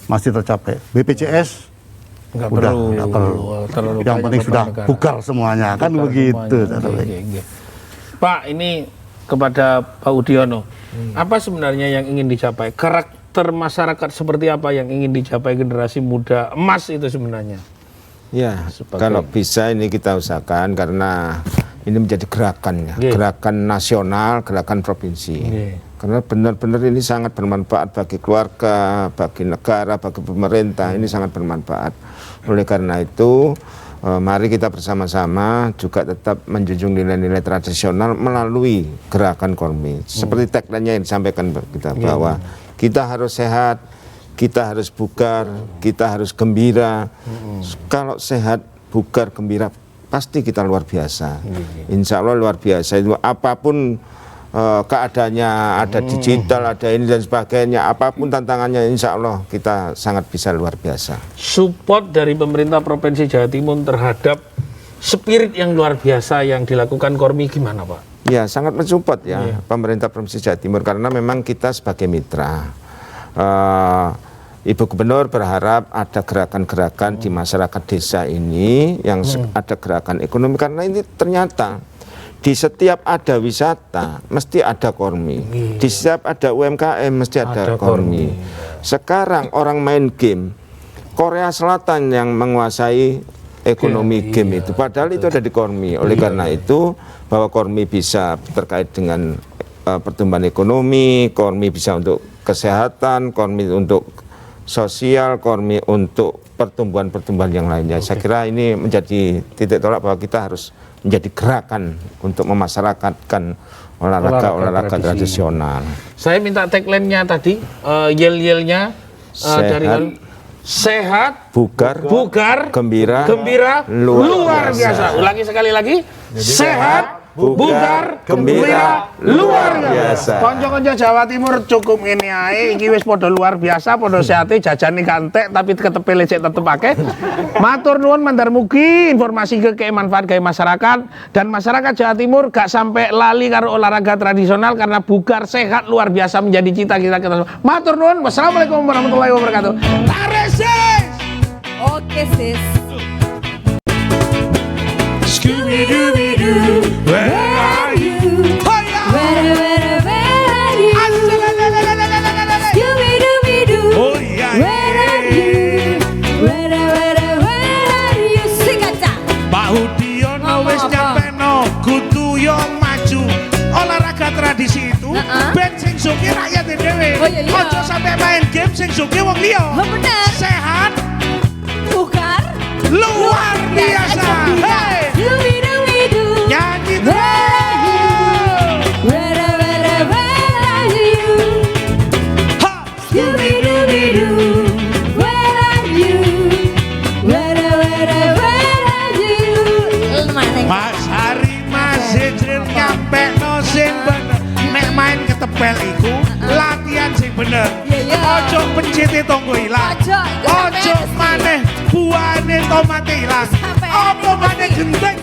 masih tercapai. BPJS nggak perlu. Yang penting sudah bugar semuanya, kan begitu. Pak, ini kepada Pak Udiono, apa sebenarnya yang ingin dicapai? Karakter masyarakat seperti apa yang ingin dicapai generasi muda emas itu sebenarnya? Ya, kalau bisa ini kita usahakan karena ini menjadi gerakan ya, gerakan nasional, gerakan provinsi. Karena benar-benar ini sangat bermanfaat bagi keluarga, bagi negara, bagi pemerintah, ini sangat bermanfaat. Oleh karena itu, mari kita bersama-sama juga tetap menjunjung nilai-nilai tradisional melalui gerakan Kormi. Seperti tagline-nya yang disampaikan kita bahwa kita harus sehat, kita harus bugar, kita harus gembira. Kalau sehat, bugar, gembira, pasti kita luar biasa. Insya Allah luar biasa. Itu apapun keadaannya, ada digital, ada ini dan sebagainya, apapun tantangannya, insya Allah kita sangat bisa luar biasa. Support dari pemerintah Provinsi Jawa Timur terhadap spirit yang luar biasa yang dilakukan Kormi gimana, Pak? Ya, sangat mensupport ya pemerintah Provinsi Jawa Timur, karena memang kita sebagai mitra. Ibu Gubernur berharap ada gerakan-gerakan di masyarakat desa ini yang ada gerakan ekonomi, karena ini ternyata di setiap ada wisata mesti ada Kormi, di setiap ada UMKM mesti ada Kormi. Sekarang orang main game, Korea Selatan yang menguasai ekonomi game itu, padahal itu ada di Kormi. Oleh karena itu bahwa Kormi bisa terkait dengan pertumbuhan ekonomi, Kormi bisa untuk kesehatan, Kormi untuk sosial, Kormi untuk pertumbuhan-pertumbuhan yang lainnya. Saya kira ini menjadi titik tolak bahwa kita harus menjadi gerakan untuk memasyarakatkan olahraga tradisional. Saya minta tagline-nya tadi, yel-yelnya dari sehat, bugar, gembira, luar biasa. Ulangi sekali lagi, sehat, bugar, gembira, luar biasa. Konco-konco Jawa Timur cukup ini ae, iki wis padha luar biasa, padha sehate, jajane kantek tapi ketepe lecek tetep akeh. Matur nuwun mandar mugi informasi ke manfaat gawe masyarakat, dan masyarakat Jawa Timur gak sampai lali karo olahraga tradisional karena bugar, sehat, luar biasa menjadi cita-cita kita semua. Matur nuwun, wassalamualaikum warahmatullahi wabarakatuh. Taresis. Oke, sis. Scooby-Dooby-Doo, where are you? Where are you? Scooby-Dooby-Doo, where are you? Where are you? Sing aja. Pak Udiono wis nyampeno kudu yo maju. Olahraga tradisi itu ben sing sugih rakyat dhewe. Ojo sampe main game sing sugih wong liya. Bener. Sehat, Bugar, luar biasa. Hey, Scooby-Dooby-Doo, nyanyi where are you? Where are you? ha. Scooby-Dooby-Doo, where are you? Where are you? Mas Hari, Mas bener. Iya, iya. Ojo pencite tonggo ilang. Ojo, iku sampe Ojo mesti. maneh buahane tomat ilang. Sampe Apa maneh mesti. genteng